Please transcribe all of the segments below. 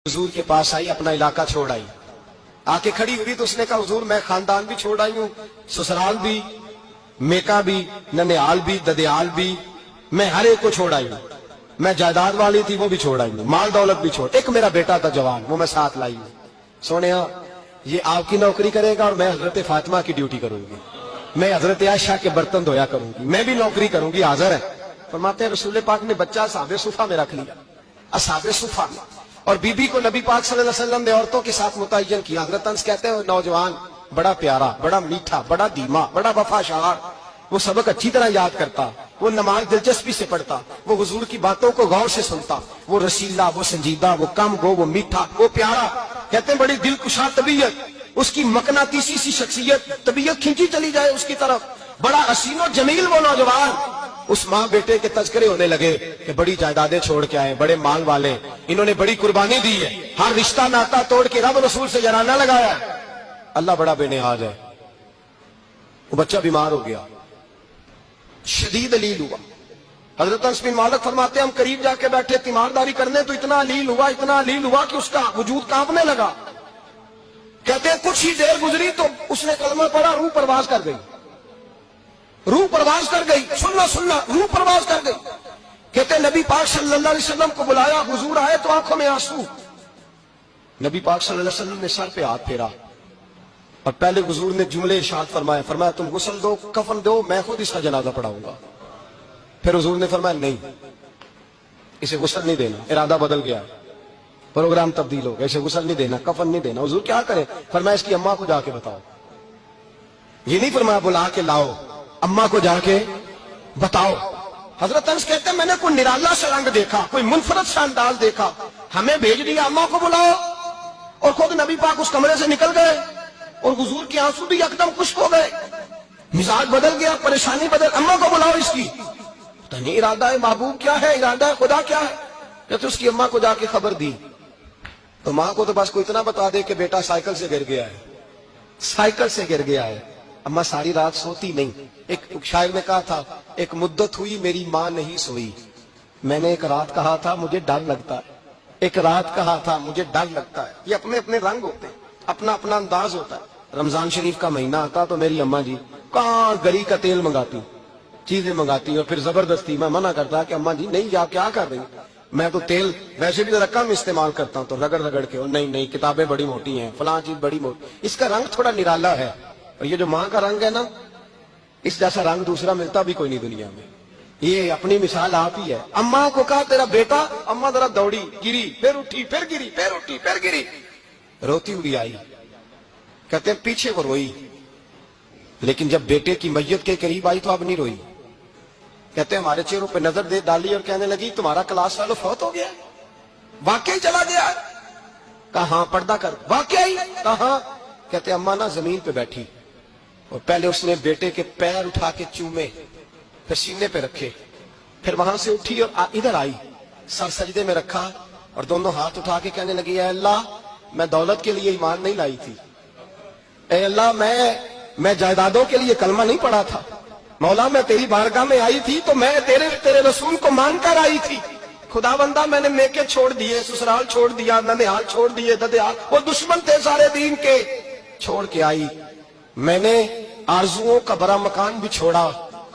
हुजूर के पास आई, अपना इलाका छोड़ आई, आके खड़ी हुई तो उसने कहा हुजूर मैं खानदान भी छोड़ आई हूँ, ससुराल भी, मेका भी, ननिहाल भी, ददियाल भी, मैं हर एक को छोड़ आई हूँ। मैं जायदाद वाली थी वो भी छोड़ आई हूँ, माल दौलत भी छोड़, एक मेरा बेटा था जवान वो मैं साथ लाई हूँ। सोने ये आपकी नौकरी करेगा और मैं हजरत फातिमा की ड्यूटी करूंगी, मैं हजरत आयशा के बर्तन धोया करूंगी, मैं भी नौकरी करूंगी। हाजिर है। फरमाते हैं रसूल पाक ने बच्चा असहाबे सुफा में रख लिया, असहाबे सुफा में, और बीबी को नबी पाक सल्लल्लाहु अलैहि वसल्लम ने औरतों के साथ मुतय्यन किया। हजरत अनस कहते हैं नौजवान बड़ा प्यारा, बड़ा मीठा, बड़ा धीमा, बड़ा वफाशार, वो सबक अच्छी तरह याद करता, वो नमाज दिलचस्पी से पढ़ता, वो हुजूर की बातों को गौर से सुनता, वो रसीला, वो संजीदा, वो कम गो, वो मीठा, वो प्यारा। कहते हैं बड़ी दिलकुशा तबीयत, उसकी मकनातीसी सी शख्सियत, तबीयत खींची चली जाए उसकी तरफ, बड़ा हसीनो जमील वो नौजवान। उस माँ बेटे के तस्करे होने लगे कि बड़ी जायदादें छोड़ के आए, बड़े माल वाले, इन्होंने बड़ी कुर्बानी दी है, हर रिश्ता नाता तोड़ के रब रसूल से जराना लगाया। अल्लाह बड़ा बेनिहाज है। वो बच्चा बीमार हो गया, शदीद अलील हुआ। हजरत अनस बिन मालिक फरमाते हम करीब जाके बैठे तीमारदारी करने तो इतना अलील हुआ कि उसका वजूद कांपने लगा। कहते हैं कुछ ही देर गुजरी तो उसने कलमा पढ़ा, रूह परवाज कर गई, रूह परवाज कर गई, सुनना रूह परवाज कर गई। कहते नबी पाक सल्लल्लाहु अलैहि वसल्लम को बुलाया, हुजूर आए तो आंखों में आंसू। नबी पाक सल्लल्लाहु अलैहि वसल्लम ने सर पे हाथ फेरा और पहले हुजूर ने जुमले इरशाद फरमाया तुम गुस्ल दो, कफन दो, मैं खुद इसका जनाजा पढ़ाऊंगा। फिर हुजूर ने फरमाया नहीं, इसे गुस्ल नहीं देना, इरादा बदल गया, प्रोग्राम तब्दील हो गया, इसे गुस्ल नहीं देना, कफन नहीं देना। हुजूर क्या करे? फरमाया इसकी अम्मा को जाके बताओ। ये नहीं फरमाया बुला के लाओ, अम्मा को जाके बताओ। हजरत अनस कहते हैं मैंने कोई निराला सा रंग देखा, कोई मुनफरद सा अंदाज देखा, हमें भेज दिया अम्मा को बुलाओ, और खुद नबी पाक उस कमरे से निकल गए और हुजूर के आंसू भी एकदम खुश्क हो गए, मिजाज बदल गया, परेशानी बदल। अम्मा को बुलाओ इसकी, तो नहीं इरादा है महबूब क्या है, इरादा है खुदा क्या है। कहते उसकी अम्मा को जाके खबर दी तो माँ को तो बस कोई इतना बता दे कि बेटा साइकिल से गिर गया है, साइकिल से गिर गया है। अम्मा सारी रात सोती नहीं। एक शायर ने कहा था एक मुद्दत हुई मेरी माँ नहीं सोई, मैंने एक रात कहा था मुझे डर लगता है, एक रात कहा था मुझे डर लगता है। ये अपने अपने रंग होते हैं, अपना अपना अंदाज होता है। रमजान शरीफ का महीना आता तो मेरी अम्मा जी कहाँ गरी का तेल मंगाती, चीजें मंगाती, और फिर जबरदस्ती मैं मना करता कि अम्मा जी नहीं, आप क्या कर रही, मैं तो तेल वैसे भी जरा कम इस्तेमाल करता हूँ, तो रगड़ रगड़ के, और नहीं किताबें बड़ी मोटी हैं, फलां चीज बड़ी मोटी, इसका रंग थोड़ा निराला है। और ये जो माँ का रंग है ना, इस जैसा रंग दूसरा मिलता भी कोई नहीं दुनिया में। ये अपनी मिसाल आप ही है। अम्मा को कहा तेरा बेटा, अम्मा जरा दौड़ी, गिरी, फिर उठी, फिर गिरी, फिर उठी, फिर गिरी, रोती हुई आई। कहते हैं पीछे वो रोई, लेकिन जब बेटे की मैयत के करीब आई तो अब नहीं रोई। कहते हैं हमारे चेहरों पे नजर दे डाली और कहने लगी तुम्हारा क्लास वालों फौत हो गया, वाकई चला गया। कहा पर्दा कर, वाकई कहा। कहते अम्मा ना जमीन पे बैठी और पहले उसने बेटे के पैर उठा के चूमे, फिर सीने पे रखे, फिर वहां से उठी और इधर आई, सर सजदे में रखा और दोनों हाथ उठा के कहने लगी ऐ अल्लाह मैं दौलत के लिए ईमान नहीं लाई थी, ऐ अल्लाह मैं जायदादों के लिए कलमा नहीं पढ़ा था, मौला मैं तेरी बारगाह में आई थी तो मैं तेरे रसूल को मानकर आई थी। खुदा बंदा मैंने मेके छोड़ दिए, ससुराल छोड़ दिया, ननिहाल छोड़ दिए, ददियाल, वो दुश्मन थे सारे दीन के, छोड़ के आई। मैंने आरजुओं का बड़ा मकान भी छोड़ा।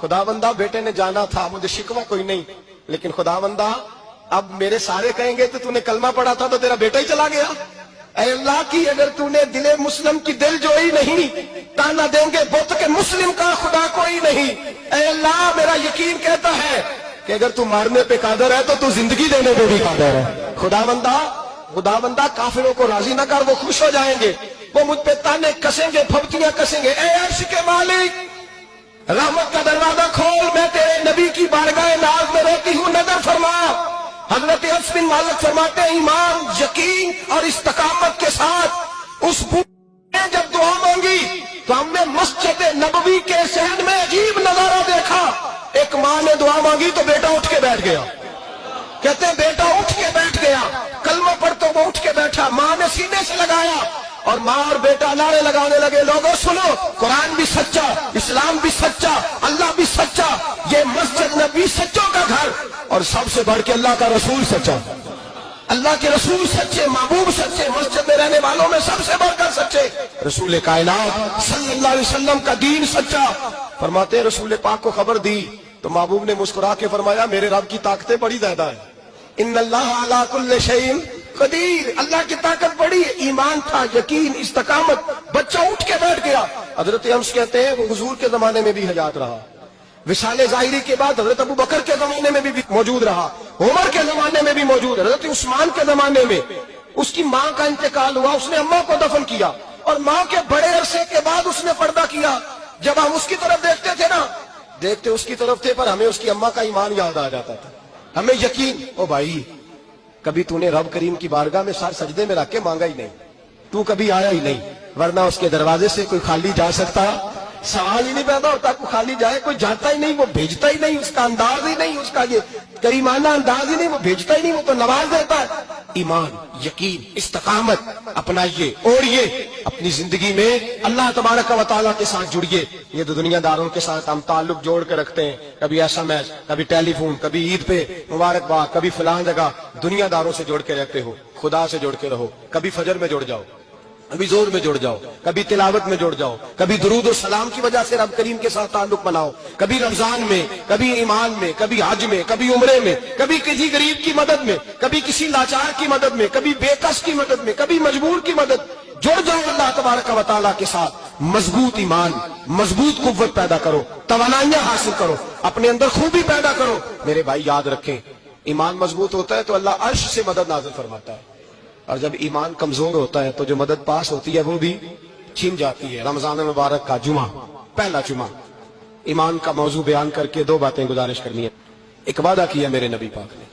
खुदा बंदा बेटे ने जाना था, मुझे शिकवा कोई नहीं, लेकिन खुदा बंदा अब मेरे सारे कहेंगे तो तूने कलमा पढ़ा था तो तेरा बेटा ही चला गया। ऐ अल्लाह की अगर तूने दिले मुस्लिम की दिल जोई नहीं, ताना देंगे बुत के मुस्लिम का खुदा कोई नहीं। ऐ अल्लाह मेरा यकीन कहता है कि अगर तू मारने पे कादर है तो तू जिंदगी देने पे भी कादर है। खुदा बंदा काफिरों को राजी ना कर, वो खुश हो जाएंगे, वो मुझ पे ताने कसेंगे, फबतियां कसेंगे। ऐ अर्श के मालिक रहमत का दरवाजा खोल, मैं तेरे नबी की बारगाह नाज में रोती हूँ, नजर फरमा। हजरत अनस बिन मालिक फरमाते हैं ईमान, यकीन और इस्तकामत के साथ उस बूढ़े ने जब दुआ मांगी तो हमने मस्जिद नबवी के शहर में अजीब नजारा देखा। एक माँ ने दुआ मांगी तो बेटा उठ के बैठ गया। कहते हैं बेटा उठ के बैठ गया, कलमा पढ़ तो वो उठ के बैठा, माँ ने सीने से लगाया और माँ और बेटा नारे लगाने लगे लोगों सुनो, कुरान भी सच्चा, इस्लाम भी सच्चा, अल्लाह भी सच्चा, ये मस्जिद नबी सच्चों का घर, और सबसे बढ़ के अल्लाह का रसूल सच्चा। اللہ کے رسول سچے، محبوب سچے، مسجد میں رہنے والوں میں سب سے بڑھ کر سچے، رسول کائنات صلی اللہ علیہ وسلم کا دین سچا۔ فرماتے ہیں رسول پاک کو خبر دی تو محبوب نے مسکرا کے فرمایا میرے رب کی طاقتیں بڑی زیادہ ہیں، ان اللہ علی کل شیء قدیر، اللہ کی طاقت بڑی ہے۔ ایمان تھا، یقین، استقامت، بچہ اٹھ کے بیٹھ گیا۔ حضرت انس کہتے ہیں وہ حضور کے زمانے میں بھی حیات رہا، وصال ظاہری کے بعد حضرت ابو بکر کے زمانے میں بھی موجود رہا، عمر کے زمانے میں بھی موجود، حضرت عثمان کے زمانے میں اس کی ماں کا انتقال ہوا، اس نے اماں کو دفن کیا اور ماں کے بڑے عرصے کے بعد اس نے پردہ کیا۔ جب ہم اس کی طرف دیکھتے تھے نا، دیکھتے اس کی طرف تھے پر ہمیں اس کی اماں کا ایمان یاد آ جاتا تھا، ہمیں یقین۔ او بھائی کبھی تو نے رب کریم کی بارگاہ میں سر سجدے میں رکھ کے مانگا ہی نہیں، تو کبھی آیا ہی نہیں، ورنہ اس کے دروازے سے کوئی خالی جا سکتا؟ سوال ہی نہیں پیدا ہوتا کوئی خالی جائے، کوئی جاتا ہی نہیں، وہ بھیجتا ہی نہیں، اس کا انداز ہی نہیں، اس کا یہ کریمانہ انداز ہی نہیں، وہ بھیجتا ہی نہیں، وہ تو نواز دیتا ہے۔ ایمان، یقین، استقامت اپنائیے، اوڑھیے اپنی زندگی میں، اللہ تبارک و تعالیٰ کے ساتھ جڑیے۔ یہ تو دنیا داروں کے ساتھ ہم تعلق جوڑ کے رکھتے ہیں، کبھی SMS، کبھی ٹیلی فون، کبھی عید پہ مبارکباد، کبھی فلاں جگہ، دنیا داروں سے جوڑ کے رہتے ہو، خدا سے جوڑ کے رہو۔ کبھی فجر میں جڑ جاؤ، کبھی زور میں جڑ جاؤ، کبھی تلاوت میں جڑ جاؤ، کبھی درود و سلام کی وجہ سے رب کریم کے ساتھ تعلق بناؤ، کبھی رمضان میں، کبھی ایمان میں، کبھی حج میں، کبھی عمرے میں، کبھی کسی غریب کی مدد میں، کبھی کسی لاچار کی مدد میں، کبھی بے کس کی مدد میں، کبھی مجبور کی مدد۔ جڑ جاؤ اللہ تبارک و تعالیٰ کے ساتھ، مضبوط ایمان، مضبوط قوت پیدا کرو، توانائیاں حاصل کرو، اپنے اندر خوبی پیدا کرو۔ میرے بھائی یاد رکھیں، ایمان مضبوط ہوتا ہے تو اللہ عرش سے مدد نازل فرماتا ہے، اور جب ایمان کمزور ہوتا ہے تو جو مدد پاس ہوتی ہے وہ بھی چھین جاتی ہے۔ رمضان مبارک کا جمعہ، پہلا جمعہ، ایمان کا موضوع بیان کر کے دو باتیں گزارش کرنی ہے۔ ایک وعدہ کیا میرے نبی پاک نے،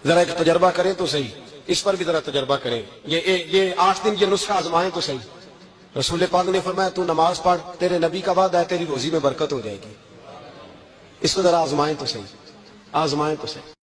ذرا ایک تجربہ کریں تو صحیح، اس پر بھی ذرا تجربہ کریں، یہ 8 دن یہ نسخہ آزمائیں تو صحیح۔ رسول پاک نے فرمایا تو نماز پڑھ، تیرے نبی کا وعدہ ہے تیری روزی میں برکت ہو جائے گی، اس کو ذرا آزمائیں تو صحیح، آزمائیں تو صحیح۔